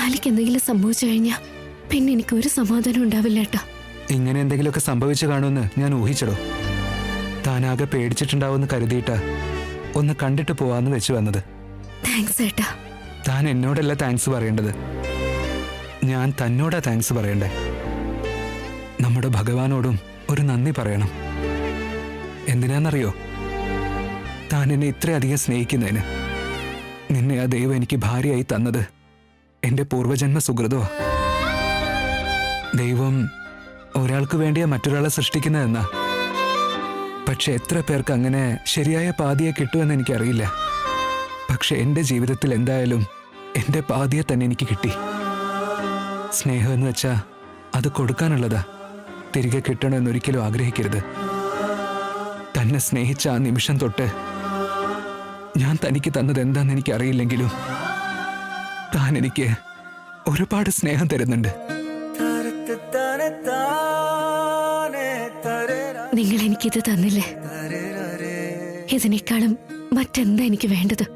ആലിക്ക് എന്തെങ്കിലും സംഭവിച്ചു കഴിഞ്ഞാൽ പിന്നെ എനിക്കൊരു സമാധാനം ഉണ്ടാവില്ല ഏട്ടാ. ഇങ്ങനെ എന്തെങ്കിലുമൊക്കെ സംഭവിച്ചു കാണുമെന്ന് ഞാൻ ഊഹിച്ചടോ. താനാകെ പേടിച്ചിട്ടുണ്ടാവുമെന്ന് കരുതിയിട്ടാ ഒന്ന് കണ്ടിട്ട് പോവാന്ന് വെച്ച് വന്നത്. താങ്ക്സ് ഏട്ടാ. താൻ എന്നോടല്ല താങ്ക്സ് പറയേണ്ടത്, ഞാൻ തന്നോടാ താങ്ക്സ് പറയണ്ടേ. നമ്മുടെ ഭഗവാനോടും ഒരു നന്ദി പറയണം. എന്തിനാന്നറിയോ? താൻ എന്നെ ഇത്രയധികം സ്നേഹിക്കുന്നതിന്. നിന്നെ ആ ദൈവം എനിക്ക് ഭാര്യയായി തന്നത് എന്റെ പൂർവജന്മ സുഹൃതോ. ദൈവം ഒരാൾക്ക് വേണ്ടിയാ മറ്റൊരാളെ സൃഷ്ടിക്കുന്നതെന്നാ. പക്ഷെ എത്ര പേർക്ക് അങ്ങനെ ശരിയായ പാതിയെ കിട്ടുമെന്ന് എനിക്കറിയില്ല. പക്ഷെ എന്റെ ജീവിതത്തിൽ എന്തായാലും എന്റെ പാതിയെ തന്നെ എനിക്ക് കിട്ടി. സ്നേഹം എന്ന് വെച്ചാ അത് കൊടുക്കാനുള്ളതാ, തിരികെ കിട്ടണമെന്നൊരിക്കലും ആഗ്രഹിക്കരുത്. തന്നെ സ്നേഹിച്ച ആ നിമിഷം തൊട്ട് ഞാൻ തനിക്ക് തന്നത് എന്താന്ന് എനിക്കറിയില്ലെങ്കിലും താൻ എനിക്ക് ഒരുപാട് സ്നേഹം തരുന്നുണ്ട്. നിങ്ങൾ എനിക്കിത് തന്നില്ലേ, ഇതിനേക്കാളും മറ്റെന്താ എനിക്ക് വേണ്ടത്?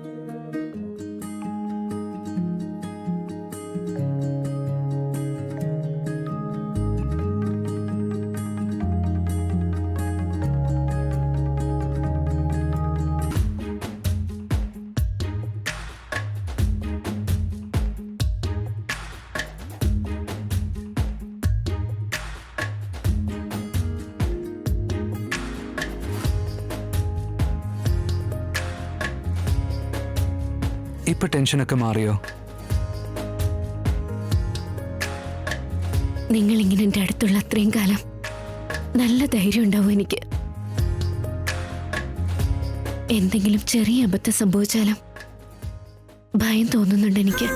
ഇപ്പൊ ടെൻഷനൊക്കെ മാറിയോ? നിങ്ങൾ ഇങ്ങനെ എന്റെ അടുത്തുള്ള അത്രയും കാലം നല്ല ധൈര്യം ഉണ്ടാവും എനിക്ക്. എന്തെങ്കിലും ചെറിയ അബദ്ധം സംഭവിച്ചാലും ഭയം തോന്നുന്നുണ്ട് എനിക്ക്.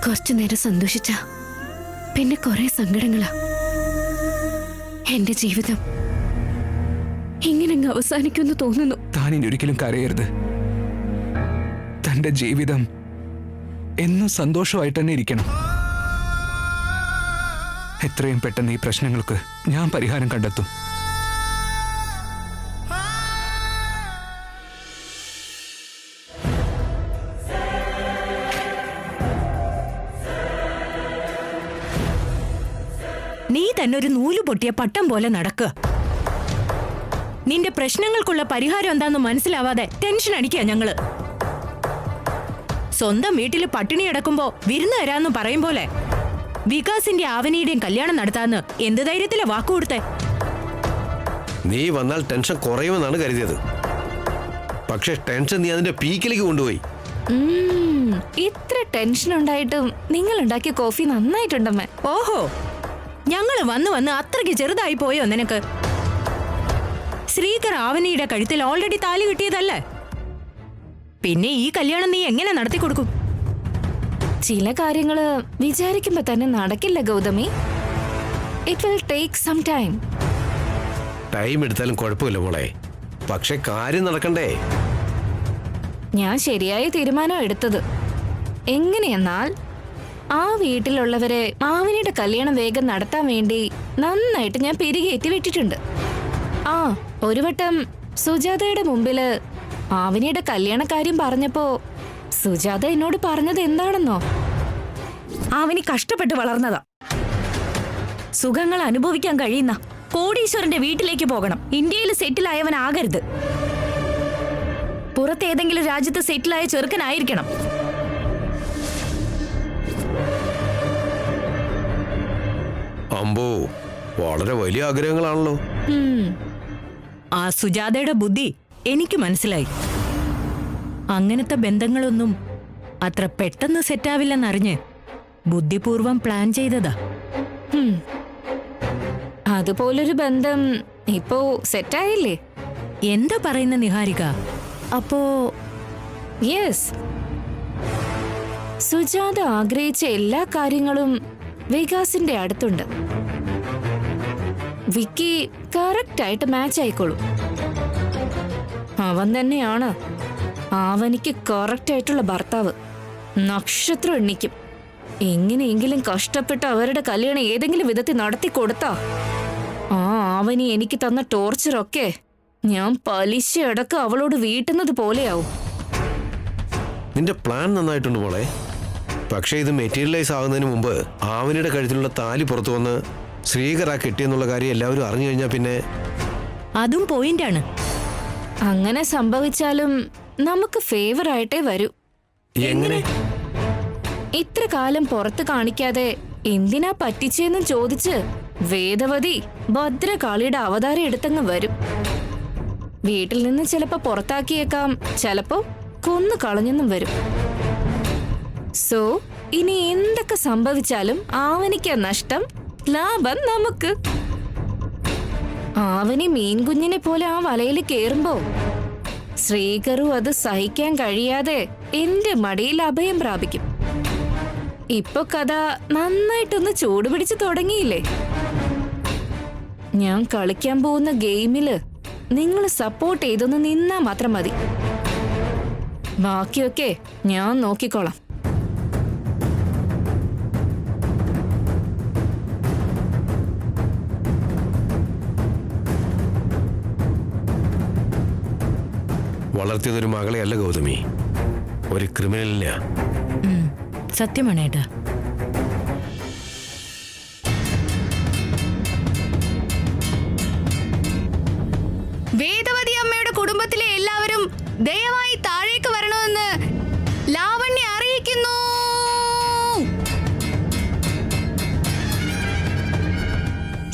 കുറച്ചു നേരം സന്തോഷിച്ച പിന്നെ കുറെ സങ്കടങ്ങളാ. എന്റെ ജീവിതം ഇങ്ങനെ അവസാനിക്കുമെന്ന് തോന്നുന്നു. താനിനി ഒരിക്കലും കരയരുത്. തന്റെ ജീവിതം എന്നും സന്തോഷമായിട്ട് തന്നെ ഇരിക്കണം. എത്രയും പെട്ടെന്ന് ഈ പ്രശ്നങ്ങൾക്ക് ഞാൻ പരിഹാരം കണ്ടെത്തും. നീ തന്നെ ഒരു നൂല് പൊട്ടിയ പട്ടം പോലെ നടക്കുക. നിന്റെ പ്രശ്നങ്ങൾക്കുള്ള പരിഹാരം എന്താന്ന് മനസ്സിലാവാതെ ടെൻഷൻ അടിക്കുക ഞങ്ങള്. സ്വന്തം വീട്ടില് പട്ടിണി കിടക്കുമ്പോ വിരുന്ന് തരാന്ന് പറയും പോലെ വികാസിന്റെ ആവനിയുടെയും കല്യാണം നടത്താന്ന് എന്ത് ധൈര്യത്തിലെ വാക്കുകൊടുത്തേ? നീ വന്നാൽ ടെൻഷൻ കുറയുമെന്നാണ് കരുതിയത്. പക്ഷെ ടെൻഷൻ നീ അതിന്റെ പീക്കിലേക്ക് കൊണ്ടുപോയി. ഇത്ര ടെൻഷൻ ഉണ്ടായിട്ടും നിങ്ങൾ ഉണ്ടാക്കിയ കോഫി നന്നായിട്ടുണ്ടമ്മേ. ഓഹോ, ഞങ്ങള് വന്ന് വന്ന് അത്രയ്ക്ക് ചെറുതായി പോയോ നിനക്ക്? ശ്രീകർ ആവനിയുടെ കഴുത്തിൽ ഓൾറെഡി താലി കിട്ടിയതല്ലേ? പിന്നെ ഈ കല്യാണം നീ എങ്ങനെ നടത്തി കൊടുക്കും? ചില കാര്യങ്ങള് വിചാരിക്കുമ്പോ തന്നെ നടക്കില്ല Gautami. It will take some time. Time എടുത്താലും കുഴപ്പമില്ല മോളെ, പക്ഷെ കാര്യം നടക്കണ്ടേ? ഞാൻ ശരിയായ തീരുമാനം എടുത്തത്. എങ്ങനെയെന്നാൽ ആ വീട്ടിലുള്ളവരെ ആവനിയുടെ കല്യാണം വേഗം നടത്താൻ വേണ്ടി നന്നായിട്ട് ഞാൻ പിരികേറ്റി വിട്ടിട്ടുണ്ട്. ആ ഒരു വട്ടം സുജാതയുടെ മുമ്പില് ആവനിയുടെ കല്യാണക്കാര്യം പറഞ്ഞപ്പോ സുജാത എന്നോട് പറഞ്ഞത് എന്താണെന്നോ? ആവനി കഷ്ടപ്പെട്ട് വളർന്നതാ. സുഖങ്ങൾ അനുഭവിക്കാൻ കഴിയുന്ന കോടീശ്വരന്റെ വീട്ടിലേക്ക് പോകണം. ഇന്ത്യയിൽ സെറ്റിൽ ആയവനാകരുത്. പുറത്തേതെങ്കിലും രാജ്യത്ത് സെറ്റിലായ ചെറുക്കനായിരിക്കണം. അമ്പോ, വളരെ വലിയ ആഗ്രഹങ്ങളാണല്ലോ. ആ സുജാതയുടെ ബുദ്ധി എനിക്ക് മനസ്സിലായി. അങ്ങനത്തെ ബന്ധങ്ങളൊന്നും അത്ര പെട്ടെന്ന് സെറ്റാവില്ലെന്നറിഞ്ഞ് ബുദ്ധിപൂർവം പ്ലാൻ ചെയ്തതാ. അതുപോലൊരു ബന്ധം ഇപ്പോ സെറ്റായില്ലേ? എന്താ പറയുന്ന നിഹാരിക? അപ്പോ യെസ്, സുജാത ആഗ്രഹിച്ച എല്ലാ കാര്യങ്ങളും വികാസിന്റെ അടുത്തുണ്ട്. വിക്കി കറക്റ്റ് ആയിട്ട് മാച്ച് ആയിക്കോളും. അവൻ തന്നെയാണ് ആവനിക്ക് കറക്റ്റ് ആയിട്ടുള്ള ഭർത്താവ്. നക്ഷത്രം എണ്ണിക്കും. എങ്ങനെയെങ്കിലും കഷ്ടപ്പെട്ട് അവരുടെ കല്യാണം ഏതെങ്കിലും വിധത്തിൽ നടത്തി കൊടുത്താ ആ ആവനി എനിക്ക് തന്ന ടോർച്ചറൊക്കെ ഞാൻ പലിശ അടക്കം അവളോട് വീട്ടുന്നത് പോലെയാവും. നിന്റെ പ്ലാൻ നന്നായിട്ടുണ്ട് മോളെ. പക്ഷേ ഇത് മെറ്റീരിയലൈസ് ആകുന്നതിന് മുമ്പ് ആവനിയുടെ കഴുത്തിലുള്ള താലി പുറത്തു വന്ന് ശ്രീകർ ആ കെട്ടിയെന്നുള്ള കാര്യം എല്ലാവരും അറിഞ്ഞു കഴിഞ്ഞാൽ പിന്നെ അതും പോയിന്റാണ്. അങ്ങനെ സംഭവിച്ചാലും നമുക്ക് ഫേവർ ആയിട്ടേ വരൂ. എങ്ങനെ? ഇത്ര കാലം പുറത്ത് കാണിക്കാതെ എന്തിനാ പറ്റിച്ചെന്നും ചോദിച്ച് വേദവതി ഭദ്രകാളിയുടെ അവതാരം എടുത്തങ്ങ് വരും. വീട്ടിൽ നിന്ന് ചിലപ്പോ പുറത്താക്കിയേക്കാം, ചിലപ്പോ കൊന്നു കളഞ്ഞെന്നും വരും. സോ ഇനി എന്തൊക്കെ സംഭവിച്ചാലും ആവനിക്ക നഷ്ടം, ലാഭം നമുക്ക്. ആവനി മീൻകുഞ്ഞിനെ പോലെ ആ വലയിൽ കേറുമ്പോ ശ്രീകരു അത് സഹിക്കാൻ കഴിയാതെ എന്റെ മടിയിൽ അഭയം പ്രാപിക്കും. ഇപ്പൊ കഥ നന്നായിട്ടൊന്ന് ചൂടുപിടിച്ച് തുടങ്ങിയില്ലേ? ഞാൻ കളിക്കാൻ പോകുന്ന ഗെയിമില് നിങ്ങൾ സപ്പോർട്ട് ചെയ്തൊന്ന് നിന്നാ മാത്രം മതി. ബാക്കിയൊക്കെ ഞാൻ നോക്കിക്കോളാം. വളർത്തിയതൊരു മകളെയല്ല ഗൗതമി, ഒരു ക്രിമിനലിനെയാ. സത്യമാണ് ഏട്ടാ. വേദവതി അമ്മയുടെ കുടുംബത്തിലെ എല്ലാവരും ദയവായി താഴേക്ക് വരണമെന്ന് ലാവണ്യ അറിയിക്കുന്നു.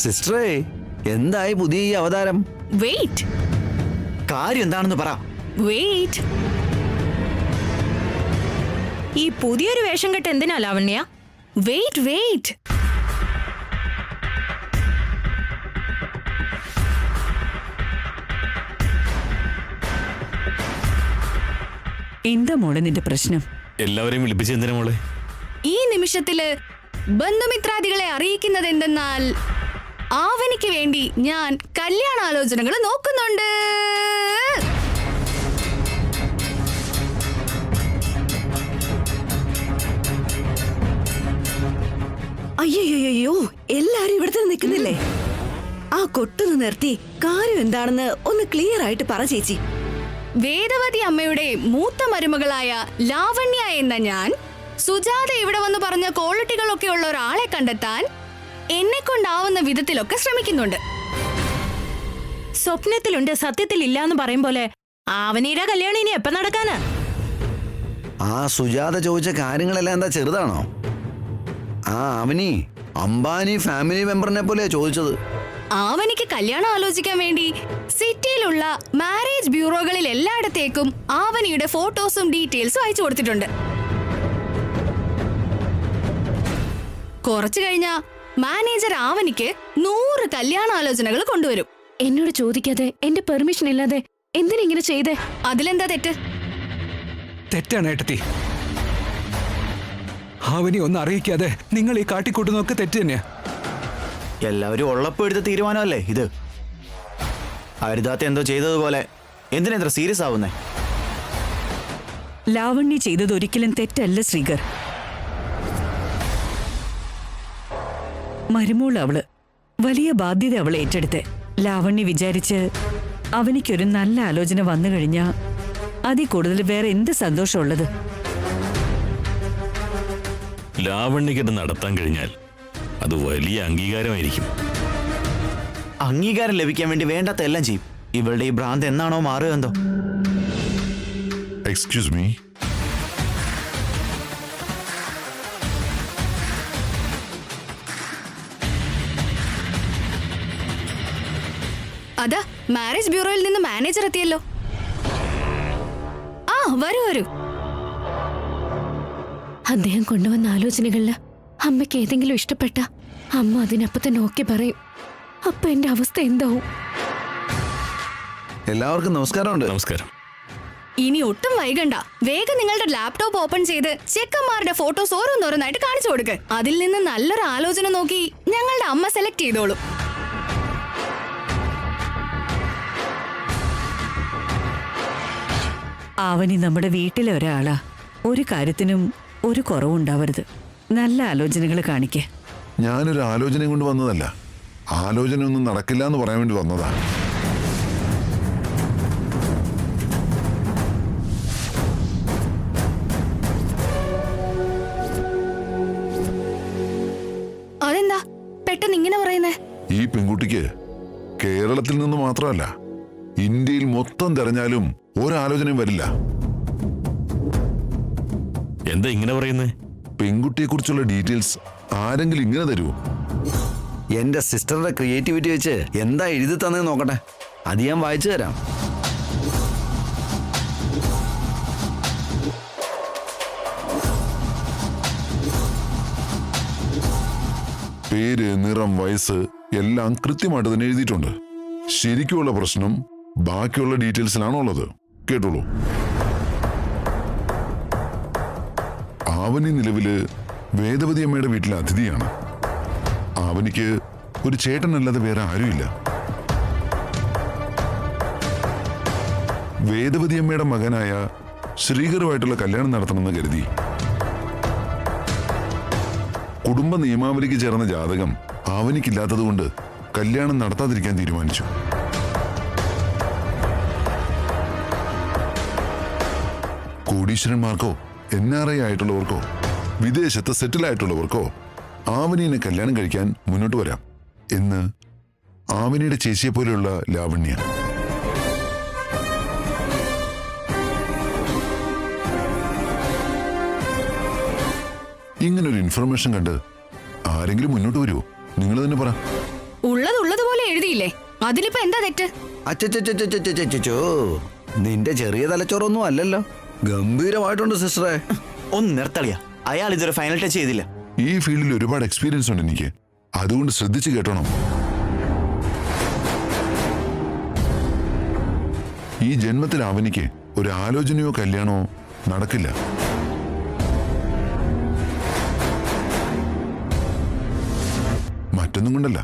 സിസ്റ്ററേ, എന്തായി പുതിയ ഈ അവതാരം? വെയിറ്റ് കാര്യം എന്താണെന്ന് പറ. വെയിറ്റ് ഈ പുതിയൊരു വേഷം കെട്ട് എന്തിനാ ലാവണ്യ? വെയിറ്റ് വെയിറ്റ് എന്താ മോളെ നിന്റെ പ്രശ്നം? എല്ലാവരെയും വിളിപ്പിച്ചെന്തിനാ മോളെ? ഈ നിമിഷത്തില് ബന്ധുമിത്രാദികളെ അറിയിക്കുന്നത് എന്തെന്നാൽ ആവനിക്ക് വേണ്ടി ഞാൻ കല്യാണാലോചനകൾ നോക്കുന്നുണ്ട്. അയ്യോ, എല്ലാരും ഇവിടെ തന്നെ നിൽക്കുന്നില്ലേ? ആ കൊട്ടൊന്ന് നിർത്തി കാര്യം എന്താണെന്ന് ഒന്ന് ക്ലിയർ ആയിട്ട് പറ ചേച്ചി. വേദവതി അമ്മയുടെ മൂത്ത മരുമകളായ ലാവണ്യ എന്ന ഞാൻ സുജാത ഇവിടെ വന്ന് പറഞ്ഞ ക്വാളിറ്റികളൊക്കെ ഉള്ള ഒരാളെ കണ്ടെത്താൻ എന്നെ കൊണ്ടാവുന്ന വിധത്തിലൊക്കെ ശ്രമിക്കുന്നുണ്ട്. സ്വപ്നത്തിലുണ്ട്, സത്യത്തിൽ ഇല്ലാന്ന് പറയും പോലെ ആവനിയുടെ കല്യാണം ഇനി എപ്പ നടക്കാനാ? ആ സുജാത ചോദിച്ച കാര്യങ്ങളെല്ലാം എന്താ ചെറുതാണോ? ആ അവനി അംബാനി ഫാമിലി മെമ്പറിനെ പോലെയാ ചോദിച്ചത്. ആവനിക്ക് കല്യാണം ആലോചിക്കാൻ വേണ്ടി സിറ്റിയിലുള്ള മാരേജ് ബ്യൂറോകളിൽ എല്ലായിടത്തേക്കും ആവനിയുടെ ഫോട്ടോസും ഡീറ്റെയിൽസും അയച്ചു കൊടുത്തിട്ടുണ്ട്. കുറച്ചു കഴിഞ്ഞ മാനേജർ ആവനിക്ക് 100 കല്യാണാലോചനകൾ കൊണ്ടുവരും. എന്നോട് ചോദിക്കാതെ എന്റെ പെർമിഷൻ ഇല്ലാതെ എന്തിനിങ്ങനെ ചെയ്തേ? അതിലെന്താ തെറ്റ്? തെറ്റാണ് ഏട്ടത്തി. അവനെ ഒന്നും അറിയിക്കാതെ നിങ്ങൾ ഈ കാട്ടിക്കൂട്ടുന്നതൊക്കെ തെറ്റ് തന്നെയാ. എല്ലാവരും ഉള്ളപ്പോ എടുത്ത തീരുമാനമല്ലേ ഇത്? ഹരിതാത്ത എന്തോ ചെയ്തതുപോലെ എന്തിനാ ഇത്ര സീരിയസ് ആവുന്നേ? ലാവണ്യ ചെയ്തത് ഒരിക്കലും തെറ്റല്ല ശ്രീകർ. മരുമോൾ അവള് വലിയ ബാധ്യത അവളെ ഏറ്റെടുത്ത്. ലാവണ്യ വിചാരിച്ച് അവനിക്കൊരു നല്ല ആലോചന വന്നു കഴിഞ്ഞാ അതിൽ കൂടുതൽ വേറെ എന്ത് സന്തോഷമുള്ളത്? ലാവണ്യക്കിട്ട് നടത്താൻ കഴിഞ്ഞാൽ അത് വലിയ അംഗീകാരമായിരിക്കും. അംഗീകാരം ലഭിക്കാൻ വേണ്ടി വേണ്ടാത്ത എല്ലാം ചെയ്യും. ഇവളുടെ ഈ ഭ്രാന്ത് എന്നാണോ മാറുക എന്തോ. Excuse me. അതാ മാരേജ് ബ്യൂറോയിൽ നിന്ന് മാനേജർ എത്തിയല്ലോ. ആ വരൂ വരൂ. അദ്ദേഹം കൊണ്ടുവന്ന ആലോചനകളില് അമ്മയ്ക്ക് ഏതെങ്കിലും ഇഷ്ടപ്പെട്ട അമ്മ അതിനപ്പ തന്നെ ഓക്കെ പറയും. അപ്പൊ എന്റെ അവസ്ഥ എന്താവും? എല്ലാവർക്കും നമസ്കാരമുണ്ട്. നമസ്കാരം. ഇനി ഒട്ടും വൈകണ്ട, വേഗം നിങ്ങളുടെ ലാപ്ടോപ്പ് ഓപ്പൺ ചെയ്ത് ചെക്കന്മാരുടെ ഫോട്ടോസ് ഓരോന്നോരോന്നായിട്ട് കാണിച്ചു കൊടുക്ക്. അതിൽ നിന്ന് നല്ലൊരു ആലോചന നോക്കി ഞങ്ങളുടെ അമ്മ സെലക്ട് ചെയ്തോളൂ. അവനി നമ്മുടെ വീട്ടിലെ ഒരാളാ. ഒരു കാര്യത്തിനും ഒരു കുറവുണ്ടാവരുത്. നല്ല ആലോചനകൾ കാണിക്കേ. ഞാനൊരു ആലോചന കൊണ്ട് വന്നതല്ല, ആലോചന ഒന്നും നടക്കില്ല എന്ന് പറയാൻ വേണ്ടി വന്നതാ. പെട്ടെന്ന് ഇങ്ങനെ പറയുന്നേ? ഈ പെൺകുട്ടിക്ക് കേരളത്തിൽ നിന്ന് മാത്രമല്ല ഇന്ത്യയിൽ മൊത്തം തെരഞ്ഞാലും ഒരാലോചനയും വരില്ല. എന്താ ഇങ്ങനെ പറയുന്നേ? പെൺകുട്ടിയെ കുറിച്ചുള്ള ഡീറ്റെയിൽസ് ആരെങ്കിലും ഇങ്ങനെ തരുമോ? എന്റെ സിസ്റ്ററുടെ ക്രിയേറ്റിവിറ്റി വെച്ച് എന്താ എഴുതി തന്നെ നോക്കട്ടെ, അത് ഞാൻ വായിച്ചു തരാം. പേര്, നിറം, വയസ്സ് എല്ലാം കൃത്യമായിട്ട് തന്നെ എഴുതിയിട്ടുണ്ട്. ശരിക്കുമുള്ള പ്രശ്നം ബാക്കിയുള്ള ഡീറ്റെയിൽസിലാണുള്ളത്. കേട്ടോളൂ. ആവനി നിലവില് വേദവതി അമ്മയുടെ വീട്ടിലെ അതിഥിയാണ്. ആവനിക്ക് ഒരു ചേട്ടനല്ലാതെ വേറെ ആരുമില്ല. വേദവതി അമ്മയുടെ മകനായ ശ്രീകറുമായിട്ടുള്ള കല്യാണം നടത്തണമെന്ന് കരുതി. കുടുംബ നിയമാവലിക്ക് ചേർന്ന ജാതകം ആവനിക്കില്ലാത്തതുകൊണ്ട് കല്യാണം നടത്താതിരിക്കാൻ തീരുമാനിച്ചു. കോടീശ്വരന്മാർക്കോ NRI ആയിട്ടുള്ളവർക്കോ വിദേശത്ത് സെറ്റിൽ ആയിട്ടുള്ളവർക്കോ ആവനിയെ കല്യാണം കഴിക്കാൻ മുന്നോട്ട് വരാം എന്ന് ആവനിയുടെ ചേച്ചിയെ പോലെയുള്ള ലാവണ്യ. ഇങ്ങനൊരു ഇൻഫർമേഷൻ കണ്ട് ആരെങ്കിലും മുന്നോട്ട് വരുമോ? നിങ്ങൾ തന്നെ പറ. ഉള്ളതുപോലെ എഴുതിയില്ലേ, അതിലിപ്പോ എന്താ തെറ്റ്? അച്ചോ, നിന്റെ ചെറിയ തലച്ചോറൊന്നും അല്ലല്ലോ, ഗംഭീരമായിട്ടുണ്ട് സിസ്റ്ററെ. ഒന്ന് നിർത്തളിയ, അയാൾ ഇതൊരു ഫൈനൽ ടച്ച് ചെയ്തില്ല. ഈ ഫീൽഡിൽ ഒരുപാട് എക്സ്പീരിയൻസ് ഉണ്ട് എനിക്ക്, അതുകൊണ്ട് ശ്രദ്ധിച്ച് കേട്ടോണം. ഈ ജന്മത്തിൽ അവനിക്ക് ഒരു ആലോചനയോ കല്യാണമോ നടക്കില്ല. മറ്റൊന്നും കൊണ്ടല്ല,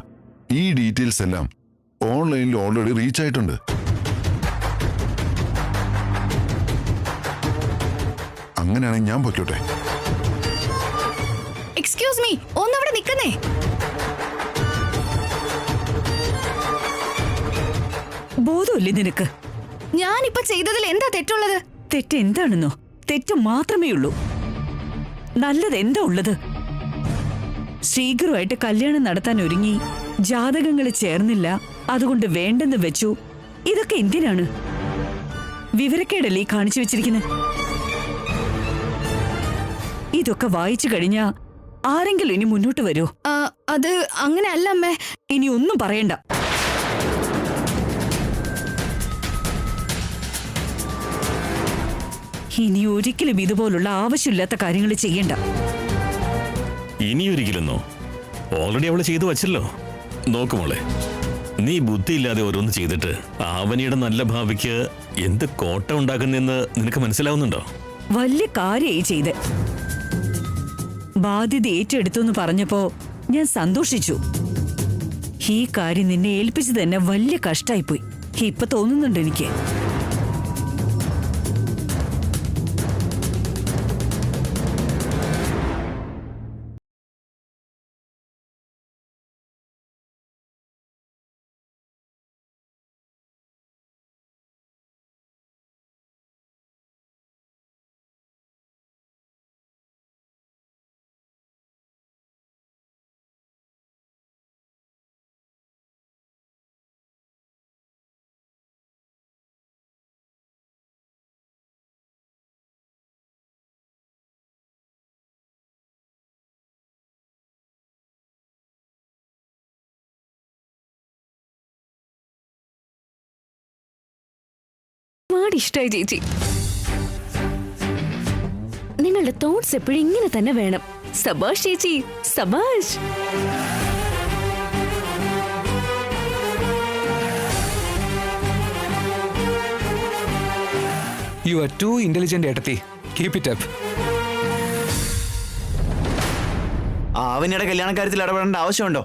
ഈ ഡീറ്റെയിൽസ് എല്ലാം ഓൺലൈനിൽ ഓൾറെഡി റീച്ച് ആയിട്ടുണ്ട്. അങ്ങനെയാണെങ്കിൽ ഞാൻ പൊയ്ക്കോട്ടെ. എക്സ്ക്യൂസ് മീ, ഒന്നവിടെ നിൽക്കുന്നേ. ബോധമില്ലേ നിനക്ക്? ഞാനിപ്പോ ചെയ്തതിൽ എന്താ തെറ്റുള്ളത്? തെറ്റ് എന്താണെന്നോ? തെറ്റ് മാത്രമേ ഉള്ളൂ. നല്ലത് എന്താ ഉള്ളത്? ശ്രീകറുമായിട്ട് കല്യാണം നടത്താൻ ഒരുങ്ങി, ജാതകങ്ങൾ ചേർന്നില്ല, അതുകൊണ്ട് വേണ്ടെന്ന് വെച്ചു. ഇതൊക്കെ എന്തിനാണ്? വിവരക്കേടല്ലേ കാണിച്ചു വെച്ചിരിക്കുന്നത്? ഇതൊക്കെ വായിച്ചു കഴിഞ്ഞാ ആരെങ്കിലും ഇനി മുന്നോട്ട് വരുമോ? അത് അങ്ങനെ അല്ല അമ്മേ. ഇനി ഒന്നും പറയണ്ട. ഇനി ഒരിക്കലും ഇതുപോലുള്ള ആവശ്യമില്ലാത്ത കാര്യങ്ങൾ ചെയ്യണ്ട. ഇനിയൊരിക്കലെന്നോ? ഓൾറെഡി അവള് ചെയ്തു വച്ചല്ലോ. നോക്കുമോളെ, നീ ബുദ്ധിയില്ലാതെ ഓരോന്ന് ചെയ്തിട്ട് ആവനിയുടെ നല്ല ഭാവിക്ക് എന്ത് കോട്ട ഉണ്ടാക്കുന്നെന്ന് നിനക്ക് മനസ്സിലാവുന്നുണ്ടോ? വലിയ കാര്യമായി ചെയ്ത്. ബാധ്യത ഏറ്റെടുത്തു എന്ന് പറഞ്ഞപ്പോ ഞാൻ സന്തോഷിച്ചു. ഈ കാര്യം നിന്നെ ഏൽപ്പിച്ചു തന്നെ വലിയ കഷ്ടായിപ്പോയി. ഇപ്പൊ തോന്നുന്നുണ്ട് എനിക്ക്. ഇഷ്ടായി ചേച്ചി. നിങ്ങളുടെ തോട്ട്സ് എപ്പോഴും ഇങ്ങനെ തന്നെ വേണം. സബാഷ് ചേച്ചി, സബാഷ്. യു ആർ ടു ഇന്റലിജന്റ് ഏട്ടത്തി. Keep it up. അവനിയുടെ കല്യാണ കാര്യത്തിൽ ഇടപെടേണ്ട ആവശ്യമുണ്ടോ?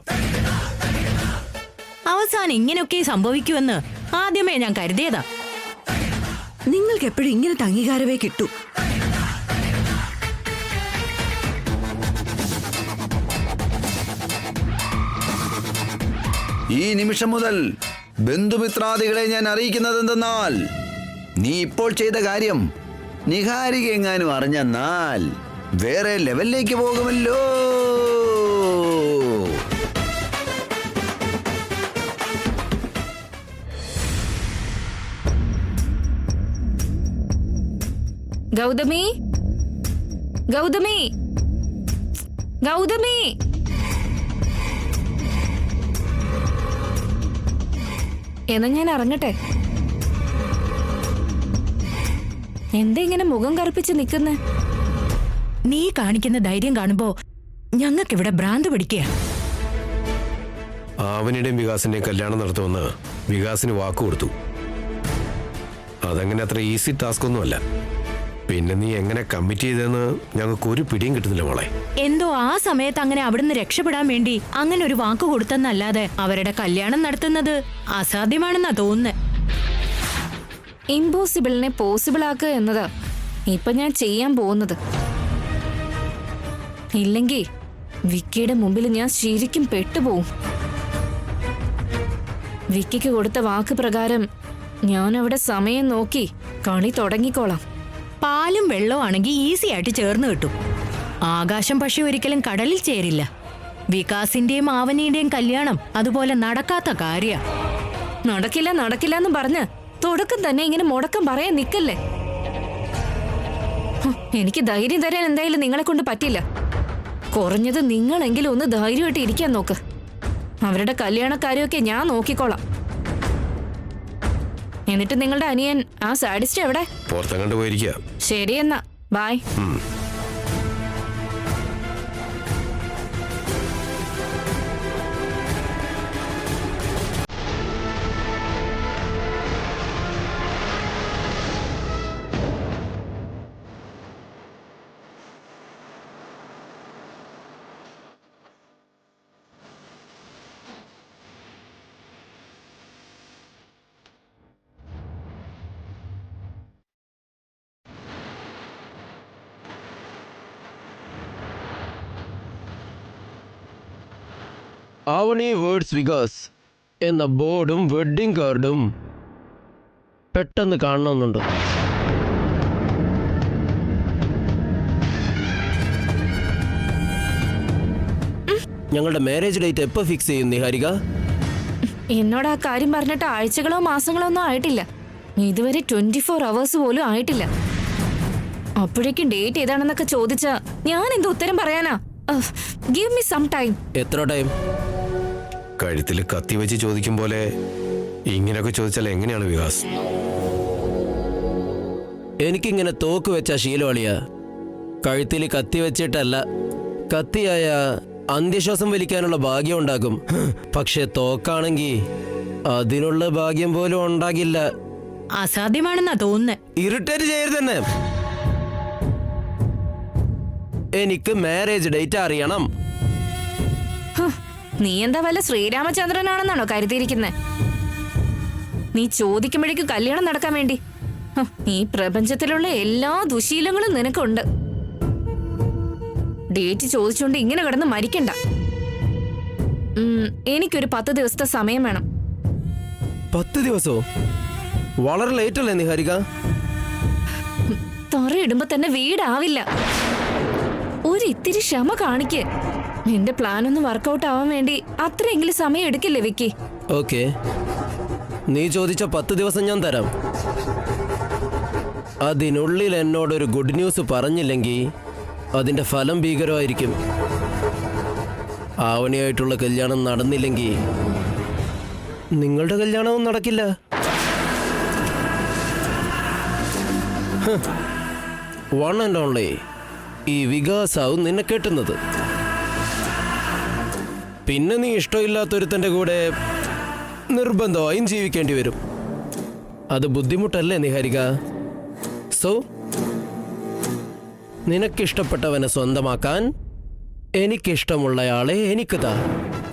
അവസാനം ഇങ്ങനെയൊക്കെ സംഭവിക്കുമെന്ന് ആദ്യമേ ഞാൻ കരുതിയതാ. നിങ്ങൾക്ക് എപ്പോഴും ഇങ്ങനത്തെ അംഗീകാരമേ കിട്ടൂ. ഈ നിമിഷം മുതൽ ബന്ധുമിത്രാദികളെ ഞാൻ അറിയിക്കുന്നത് എന്തെന്നാൽ, നീ ഇപ്പോൾ ചെയ്ത കാര്യം നിഹാരിക എങ്ങാനും അറിഞ്ഞെന്നാൽ വേറെ ലെവലിലേക്ക് പോകുമല്ലോ. ഗൗതമി, ഗൗതമി, ഗൗതമി. എന്നാ ഞാൻ ഇറങ്ങട്ടെ. എന്താ ഇങ്ങനെ മുഖം കറുപ്പിച്ച് നിൽക്കുന്നേ? നീ കാണിക്കുന്ന ധൈര്യം കാണുമ്പോ ഞങ്ങൾക്കിവിടെ ഭ്രാന്ത് പിടിക്കുക. ആവനിയുടെയും വികാസിന്റെയും കല്യാണം നടത്തുമെന്ന് വികാസിന് വാക്ക് കൊടുത്തു. അതങ്ങനെ അത്ര ഈസി ടാസ്ക് ഒന്നുമല്ല. പിന്നെ നീ എങ്ങനെ കമ്മിറ്റ് ചെയ്തെന്ന് ഞങ്ങൾക്ക് ഒരു പിടിയും കിട്ടുന്നില്ല മോളെ. എന്തോ ആ സമയത്ത് അങ്ങനെ അവിടുന്ന് രക്ഷപ്പെടാൻ വേണ്ടി അങ്ങനെ ഒരു വാക്ക് കൊടുത്തെന്നല്ലാതെ അവരുടെ കല്യാണം നടത്തുന്നത് അസാധ്യമാണെന്നാ തോന്നുന്നത്. ഇമ്പോസിബിളിനെ പോസിബിൾ ആക്കുക എന്നതാ ഇപ്പൊ ഞാൻ ചെയ്യാൻ പോകുന്നത്. ഇല്ലെങ്കിൽ വിക്കിയുടെ മുമ്പിൽ ഞാൻ ശരിക്കും പെട്ടുപോകും. വിക്കിക്ക് കൊടുത്ത വാക്ക് പ്രകാരം ഞാൻ അവിടെ സമയം നോക്കി കളി തുടങ്ങിക്കോളാം. പാലും വെള്ളവും ആണെങ്കിൽ ഈസി ആയിട്ട് ചേർന്ന് കിട്ടും. ആകാശം പക്ഷി ഒരിക്കലും കടലിൽ ചേരില്ല. വികാസിന്റെയും ആവനിയുടെയും കല്യാണം അതുപോലെ നടക്കാത്ത കാര്യ. നടക്കില്ല നടക്കില്ല എന്ന് പറഞ്ഞ് തുടക്കം തന്നെ ഇങ്ങനെ മുടക്കം പറയാൻ നിക്കല്ലേ. എനിക്ക് ധൈര്യം തരാൻ എന്തായാലും നിങ്ങളെ കൊണ്ട് പറ്റില്ല. കുറഞ്ഞത് നിങ്ങളെങ്കിലും ഒന്ന് ധൈര്യമായിട്ട് ഇരിക്കാൻ നോക്ക്. അവരുടെ കല്യാണക്കാരെയൊക്കെ ഞാൻ നോക്കിക്കോളാം. എന്നിട്ട് നിങ്ങളുടെ അനിയൻ ആ സാഡിസ്റ്റ് എവിടെ? പുറത്തങ്ങണ്ട് പോയിരിക്കുക. ശരി എന്നാ, ബൈ. ആവണി വേർഡ്സ് വികാസ് എന്ന ബോർഡും വെഡ്ഡിംഗ് കാർഡും പെട്ടെന്ന് കാണണമെന്നുണ്ട്. ഞങ്ങളുടെ മാരേജ് ഡേറ്റ് എപ്പോൾ ഫിക്സ് ചെയ്യും നിഹാരിക? എന്നോട് ആ കാര്യം പറഞ്ഞിട്ട് ആഴ്ചകളോ മാസങ്ങളോ ഒന്നും ആയിട്ടില്ല. ഇതുവരെ 24 hours പോലും ആയിട്ടില്ല. അപ്പോഴേക്കും ഡേറ്റ് ഏതാണെന്നൊക്കെ ചോദിച്ചാ ഞാൻ എന്ത് ഉത്തരം പറയാനാ? Give me some time. എത്ര ടൈം? കഴുത്തിൽ കത്തി വെച്ച് ചോദിക്കും പോലെ ഇങ്ങനെയൊക്കെ ചോദിച്ചാൽ എങ്ങനെയാണ് വികാസ്? എനിക്കിങ്ങനെ തോക്ക് വെച്ച ശീലവളിയ. കഴുത്തിൽ കത്തി വെച്ചിട്ടല്ല. കത്തിയായ അന്ത്യശ്വാസം വലിക്കാനുള്ള ഭാഗ്യം ഉണ്ടാകും. പക്ഷെ തോക്കാണെങ്കിൽ അതിനുള്ള ഭാഗ്യം പോലും ഉണ്ടാകില്ല. അസാധ്യമാണെന്നാ തോന്നുന്നത്. ഇറിറ്റേറ്റ് ചെയ്യരുത് തന്നെ. എനിക്ക് മാരേജ് ഡേറ്റ് അറിയണം. നീ എന്താ വല്ല ശ്രീരാമചന്ദ്രനാണെന്നാണോ കരുതിയിരിക്കുന്നത്? നീ ചോദിക്കുമ്പോഴേക്കും കല്യാണം നടക്കാൻ വേണ്ടി ഈ പ്രപഞ്ചത്തിലുള്ള എല്ലാ ദുശീലങ്ങളും നിനക്കുണ്ട്. ഡേറ്റ് ചോദിച്ചുകൊണ്ട് ഇങ്ങനെ കിടന്ന് മരിക്കണ്ട. എനിക്കൊരു 10 ദിവസത്തെ സമയം വേണം. 10 ദിവസോ? വളരെ ലേറ്റ് അല്ലേ നിഹാരിക? തൊറയിടുമ്പോ തന്നെ വീടാവില്ല. ഒരു ഇത്തിരി ക്ഷമ കാണിക്ക്. നിന്റെ പ്ലാൻ ഒന്ന് വർക്കൗട്ട് ആവാൻ വേണ്ടി അത്രയെങ്കിലും സമയം എടുക്കില്ലേ വിക്കി? ഓക്കെ, നീ ചോദിച്ച 10 ദിവസം ഞാൻ തരാം. അതിനുള്ളിൽ എന്നോടൊരു ഗുഡ് ന്യൂസ് പറഞ്ഞില്ലെങ്കിൽ അതിന്റെ ഫലം ഭീകരമായിരിക്കും. ആവണിയായിട്ടുള്ള കല്യാണം നടന്നില്ലെങ്കിൽ നിങ്ങളുടെ കല്യാണവും നടക്കില്ല. വൺ ആൻഡ് ഓൺലി ഈ വികാസാവും നിന്നെ കെട്ടുന്നത്. പിന്നെ നീ ഇഷ്ടമില്ലാത്തൊരുത്തൻ്റെ കൂടെ നിർബന്ധമായും ജീവിക്കേണ്ടി വരും. അത് ബുദ്ധിമുട്ടല്ലേ നിഹാരിക? സോ നിനക്കിഷ്ടപ്പെട്ടവനെ സ്വന്തമാക്കാൻ എനിക്കിഷ്ടമുള്ളയാളെ എനിക്ക് താ.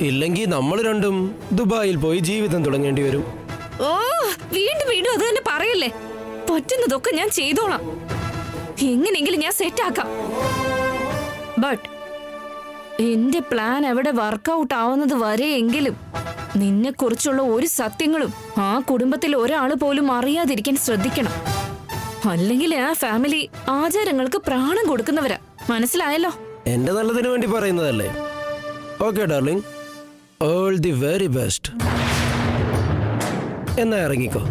ഇല്ലെങ്കിൽ നമ്മൾ രണ്ടും ദുബായിൽ പോയി ജീവിതം തുടങ്ങേണ്ടി വരും. ഓ, വീണ്ടും വീണ്ടും അത് തന്നെ പറയല്ലേ. പറ്റുന്നതൊക്കെ ഞാൻ ചെയ്തോളാം. എങ്ങനെയെങ്കിലും ഞാൻ സെറ്റ് ആക്കാം. ബട്ട് എന്റെ പ്ലാൻ എവിടെ വർക്കൗട്ട് ആവുന്നത് വരെയെങ്കിലും നിന്നെ കുറിച്ചുള്ള ഒരു സത്യങ്ങളും ആ കുടുംബത്തിൽ ഒരാൾ പോലും അറിയാതിരിക്കാൻ ശ്രദ്ധിക്കണം. അല്ലെങ്കിൽ ആ ഫാമിലി ആചാരങ്ങൾക്ക് പ്രാണം കൊടുക്കുന്നവരാ. മനസ്സിലായല്ലോ? എന്റെ നല്ലതിനു വേണ്ടി പറയുന്നതല്ലേ. Okay darling, all the very best. എന്നാ ഇറങ്ങിക്കോ.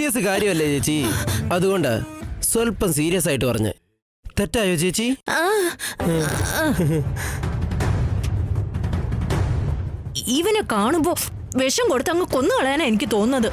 സീരിയസ് കാര്യമല്ലേ ചേച്ചി? അതുകൊണ്ട് സ്വല്പം സീരിയസ് ആയിട്ട് പറഞ്ഞ് തെറ്റായോ ചേച്ചി? ഇവനെ കാണുമ്പോ വിഷം കൊടുത്ത് അങ്ങ് കൊന്നു കളയാനാ എനിക്ക് തോന്നുന്നത്.